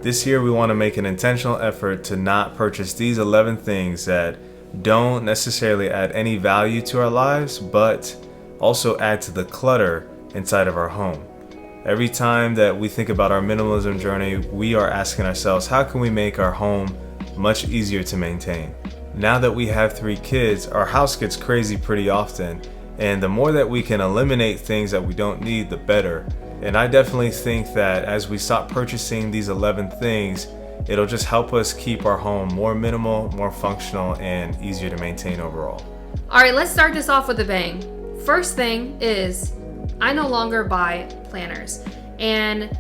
This year we want to make an intentional effort to not purchase these 11 things that don't necessarily add any value to our lives, but also add to the clutter inside of our home. Every time that we think about our minimalism journey, we are asking ourselves, how can we make our home much easier to maintain? Now that we have 3 kids, our house gets crazy pretty often, and the more that we can eliminate things that we don't need, the better. And I definitely think that as we stop purchasing these 11 things, it'll just help us keep our home more minimal, more functional, and easier to maintain overall. All right, let's start this off with a bang. First thing is, I no longer buy planners. And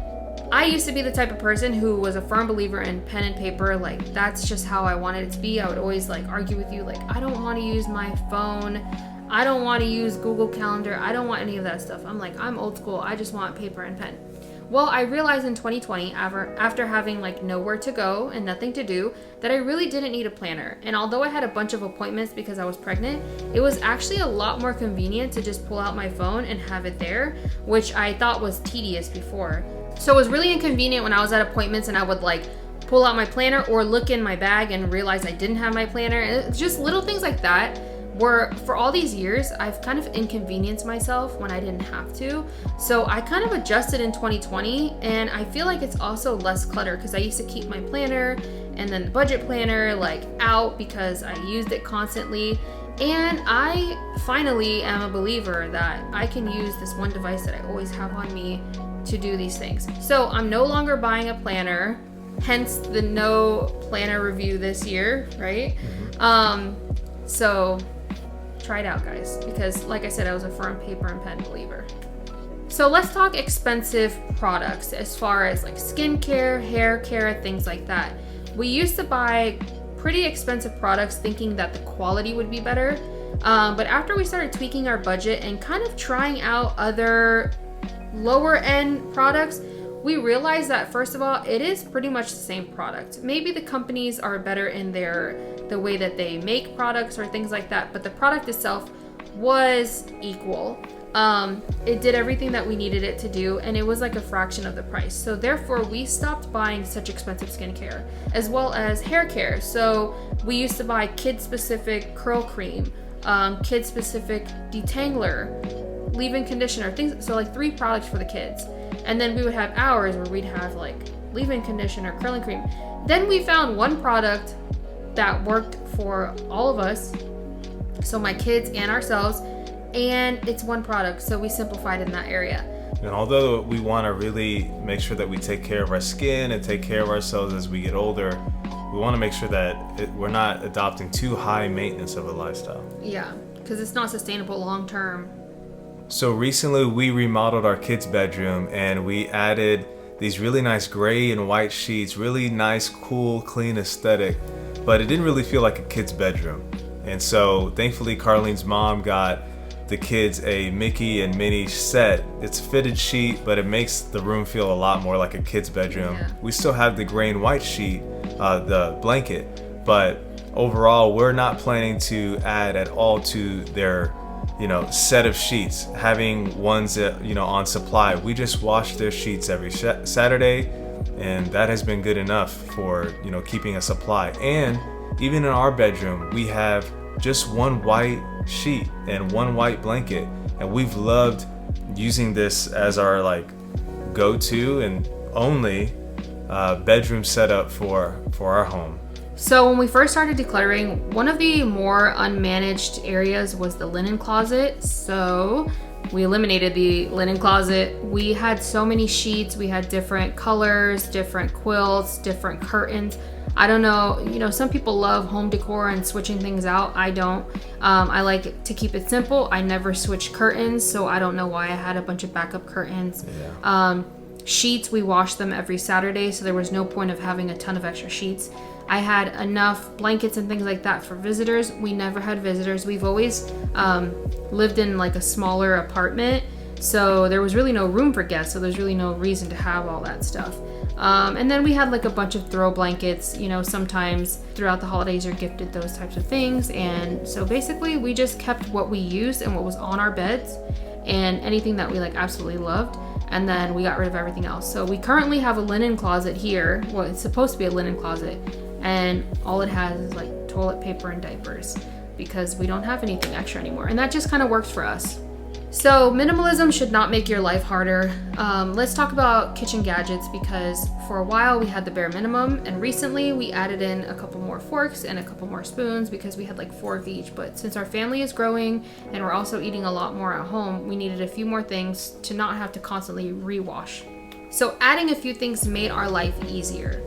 I used to be the type of person who was a firm believer in pen and paper. Like, that's just how I wanted it to be. I would always argue with you, I don't want to use my phone. I don't want to use Google Calendar. I don't want any of that stuff. I'm old school. I just want paper and pen. Well, I realized in 2020, after having nowhere to go and nothing to do, that I really didn't need a planner. And although I had a bunch of appointments because I was pregnant, it was actually a lot more convenient to just pull out my phone and have it there, which I thought was tedious before. So it was really inconvenient when I was at appointments and I would pull out my planner or look in my bag and realize I didn't have my planner. And it's just little things like that. Where for all these years, I've kind of inconvenienced myself when I didn't have to. So I kind of adjusted in 2020, and I feel like it's also less clutter because I used to keep my planner and then the budget planner out because I used it constantly. And I finally am a believer that I can use this one device that I always have on me to do these things. So I'm no longer buying a planner, hence the no planner review this year, right? So try it out, guys, because like I said, I was a firm paper and pen believer. So let's talk expensive products as far as skincare, hair care, things like that. We used to buy pretty expensive products thinking that the quality would be better, but after we started tweaking our budget and kind of trying out other lower end products, we realized that first of all, it is pretty much the same product. Maybe the companies are better in the way that they make products or things like that, but the product itself was equal. It did everything that we needed it to do, and it was a fraction of the price. So therefore, we stopped buying such expensive skincare, as well as hair care. So we used to buy kid-specific curl cream, kid-specific detangler, leave-in conditioner, things. So 3 products for the kids. And then we would have ours where we'd have leave-in conditioner, curling cream. Then we found one product that worked for all of us, so my kids and ourselves, and it's one product, so we simplified in that area. And although we want to really make sure that we take care of our skin and take care of ourselves as we get older, we want to make sure that we're not adopting too high maintenance of a lifestyle. Yeah, because it's not sustainable long term. So recently we remodeled our kids' bedroom and we added these really nice gray and white sheets, really nice, cool, clean aesthetic, but it didn't really feel like a kid's bedroom. And so thankfully Carlene's mom got the kids a Mickey and Minnie set. It's a fitted sheet, but it makes the room feel a lot more like a kid's bedroom. Yeah. We still have the gray and white sheet, the blanket, but overall we're not planning to add at all to their set of sheets, having ones that, on supply. We just wash their sheets every Saturday, and that has been good enough for, keeping a supply. And even in our bedroom, we have just one white sheet and one white blanket, and we've loved using this as our go-to and only bedroom setup for our home. So when we first started decluttering, one of the more unmanaged areas was the linen closet. So we eliminated the linen closet. We had so many sheets. We had different colors, different quilts, different curtains. I don't know, some people love home decor and switching things out. I don't. I like to keep it simple. I never switch curtains, so I don't know why I had a bunch of backup curtains. Yeah. Sheets, we washed them every Saturday, so there was no point of having a ton of extra sheets. I had enough blankets and things like that for visitors. We never had visitors. We've always lived in a smaller apartment, so there was really no room for guests, so there's really no reason to have all that stuff. And then we had a bunch of throw blankets. Sometimes throughout the holidays you're gifted those types of things, and so basically we just kept what we used and what was on our beds and anything that we absolutely loved. and then we got rid of everything else. So we currently have a linen closet here. Well, it's supposed to be a linen closet, and all it has is like toilet paper and diapers because we don't have anything extra anymore, and that just kind of works for us. So minimalism should not make your life harder. Let's talk about kitchen gadgets, because for a while we had the bare minimum, and recently we added in a couple more forks and a couple more spoons because we had like 4 of each. But since our family is growing and we're also eating a lot more at home, we needed a few more things to not have to constantly rewash. So adding a few things made our life easier.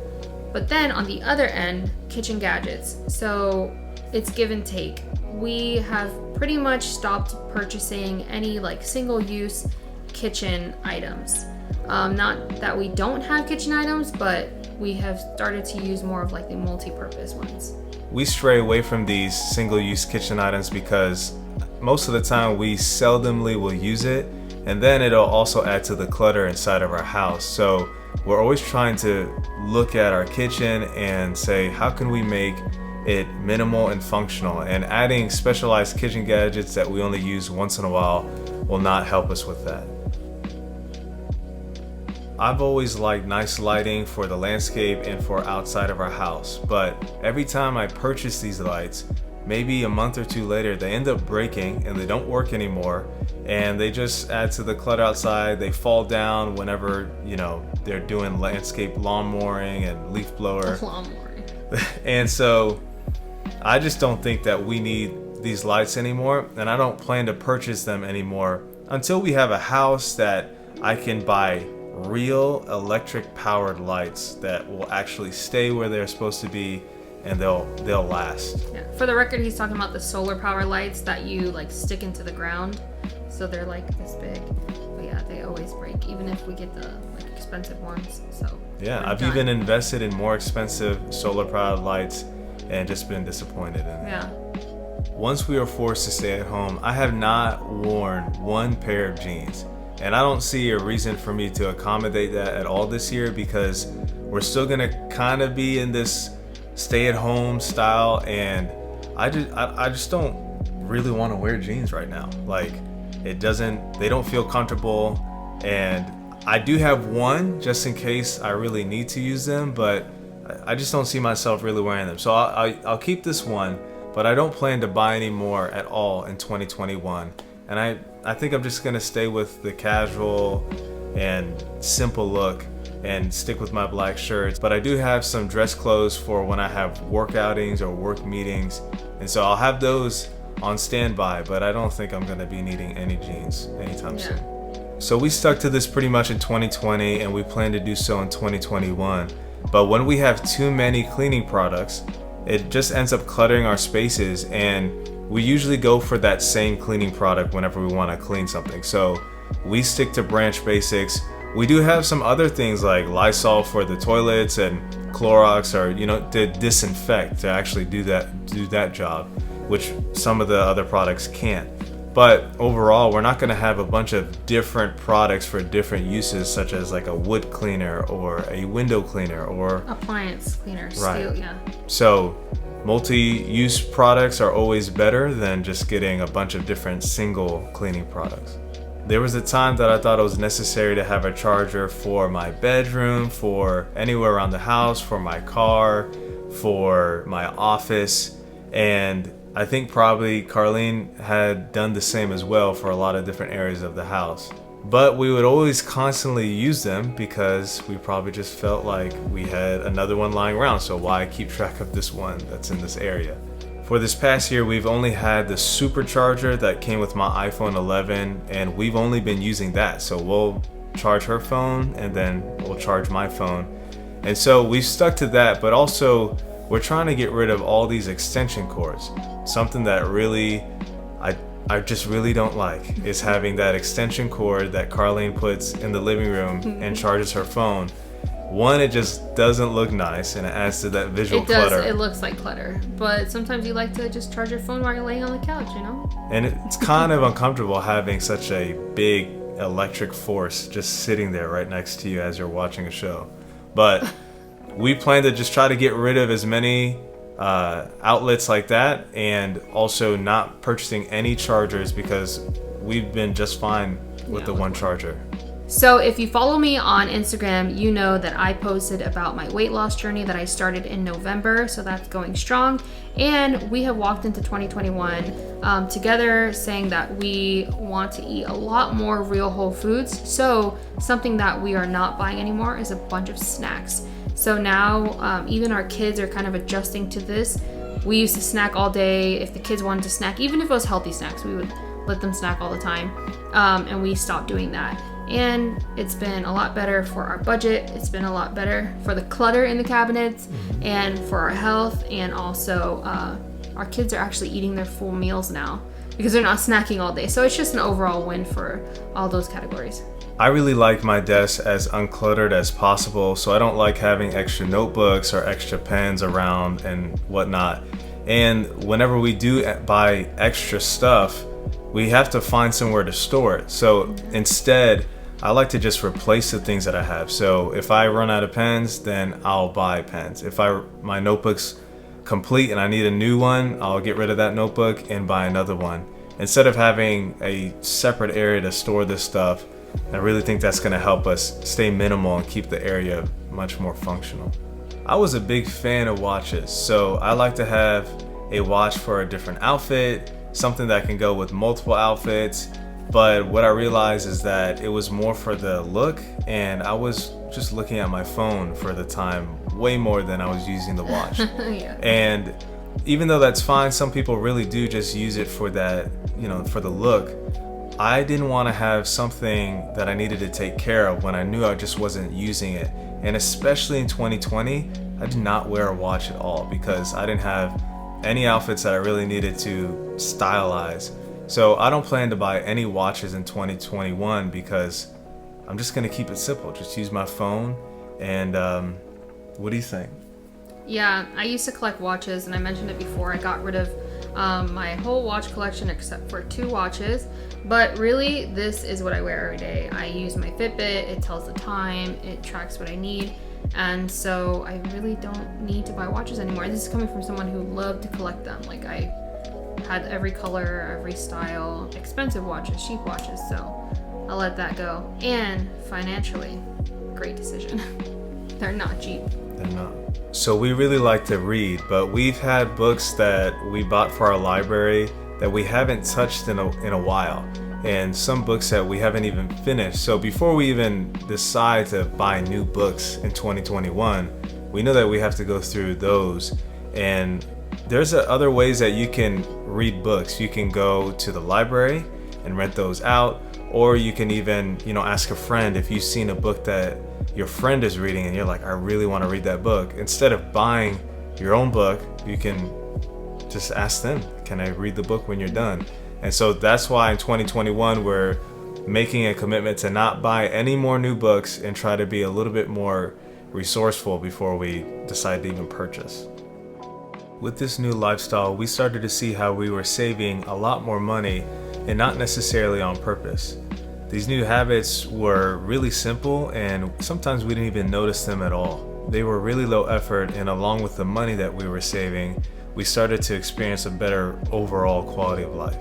But then on the other end, kitchen gadgets. So it's give and take. We have pretty much stopped purchasing any like single-use kitchen items. Not that we don't have kitchen items, but we have started to use more of like the multi-purpose ones. We stray away from these single-use kitchen items because most of the time we seldomly will use it, and then it'll also add to the clutter inside of our house. So we're always trying to look at our kitchen and say, how can we make it minimal and functional? And adding specialized kitchen gadgets that we only use once in a while will not help us with that. I've always liked nice lighting for the landscape and for outside of our house, but every time I purchase these lights, maybe a month or two later, they end up breaking and they don't work anymore, and they just add to the clutter outside. They fall down whenever, they're doing landscape lawn mowing and leaf blower. Lawn mowing. And so I just don't think that we need these lights anymore, and I don't plan to purchase them anymore until we have a house that I can buy real electric powered lights that will actually stay where they're supposed to be, and they'll last. Yeah. For the record, he's talking about the solar power lights that you like stick into the ground, so they're like this big. But yeah, they always break, even if we get the like expensive ones. So yeah, I've even invested in more expensive solar powered lights and just been disappointed in it. Yeah. Once we were forced to stay at home, I have not worn one pair of jeans. And I don't see a reason for me to accommodate that at all this year, because we're still gonna kind of be in this stay-at-home style, and I just don't really want to wear jeans right now. Like, they don't feel comfortable, and I do have one just in case I really need to use them, but I just don't see myself really wearing them. So I'll keep this one, but I don't plan to buy any more at all in 2021. And I think I'm just gonna stay with the casual and simple look and stick with my black shirts. But I do have some dress clothes for when I have work outings or work meetings, and so I'll have those on standby, but I don't think I'm gonna be needing any jeans anytime soon. So we stuck to this pretty much in 2020, and we plan to do so in 2021. But when we have too many cleaning products, it just ends up cluttering our spaces, and we usually go for that same cleaning product whenever we want to clean something. So we stick to branch basics. We do have some other things like Lysol for the toilets and Clorox, or to disinfect, to actually do that job, which some of the other products can't. But overall, we're not going to have a bunch of different products for different uses, such as like a wood cleaner or a window cleaner or appliance cleaner. Right. Steel, yeah. So multi-use products are always better than just getting a bunch of different single cleaning products. There was a time that I thought it was necessary to have a charger for my bedroom, for anywhere around the house, for my car, for my office, and I think probably Carlene had done the same as well for a lot of different areas of the house. But we would always constantly use them because we probably just felt like we had another one lying around, so why keep track of this one that's in this area? For this past year, we've only had the supercharger that came with my iPhone 11, and we've only been using that. So we'll charge her phone and then we'll charge my phone. And so we've stuck to that, but also we're trying to get rid of all these extension cords. Something that really I just really don't like is having that extension cord that Carlene puts in the living room and charges her phone. One, it just doesn't look nice, and it adds to that visual clutter. It looks like clutter, but sometimes you like to just charge your phone while you're laying on the couch, And it's kind of uncomfortable having such a big electric force just sitting there right next to you as you're watching a show. But we plan to just try to get rid of as many outlets like that, and also not purchasing any chargers because we've been just fine with the one charger. So if you follow me on Instagram, you know that I posted about my weight loss journey that I started in November. So that's going strong. And we have walked into 2021 together saying that we want to eat a lot more real whole foods. So something that we are not buying anymore is a bunch of snacks. So now even our kids are kind of adjusting to this. We used to snack all day. If the kids wanted to snack, even if it was healthy snacks, we would let them snack all the time. And we stopped doing that. And it's been a lot better for our budget. It's been a lot better for the clutter in the cabinets and for our health. And also our kids are actually eating their full meals now because they're not snacking all day. So it's just an overall win for all those categories. I really like my desk as uncluttered as possible, so I don't like having extra notebooks or extra pens around and whatnot. And whenever we do buy extra stuff, we have to find somewhere to store it. So instead, I like to just replace the things that I have. So if I run out of pens, then I'll buy pens. If my notebook's complete and I need a new one, I'll get rid of that notebook and buy another one. Instead of having a separate area to store this stuff, I really think that's going to help us stay minimal and keep the area much more functional. I was a big fan of watches, so I like to have a watch for a different outfit, something that can go with multiple outfits. But what I realized is that it was more for the look, and I was just looking at my phone for the time way more than I was using the watch. Yeah. And even though that's fine, some people really do just use it for that, for the look. I didn't want to have something that I needed to take care of when I knew I just wasn't using it. And especially in 2020, I did not wear a watch at all because I didn't have any outfits that I really needed to stylize. So I don't plan to buy any watches in 2021 because I'm just going to keep it simple. Just use my phone. And what do you think? Yeah, I used to collect watches, and I mentioned it before. I got rid of my whole watch collection except for 2 watches. But really, this is what I wear every day. I use my Fitbit. It tells the time. It tracks what I need. And so I really don't need to buy watches anymore. This is coming from someone who loved to collect them. Like, I had every color, every style, expensive watches, cheap watches. So I'll let that go. And financially, great decision. They're not cheap. They're not. So we really like to read, but we've had books that we bought for our library that we haven't touched in a while, and some books that we haven't even finished. So before we even decide to buy new books in 2021, we know that we have to go through those. And there's other ways that you can read books. You can go to the library and rent those out, or you can even, ask a friend if you've seen a book that your friend is reading and you're like, I really want to read that book. Instead of buying your own book, you can just ask them, can I read the book when you're done? And so that's why in 2021 we're making a commitment to not buy any more new books and try to be a little bit more resourceful before we decide to even purchase. With this new lifestyle, we started to see how we were saving a lot more money and not necessarily on purpose. These new habits were really simple, and sometimes we didn't even notice them at all. They were really low effort, and along with the money that we were saving, we started to experience a better overall quality of life.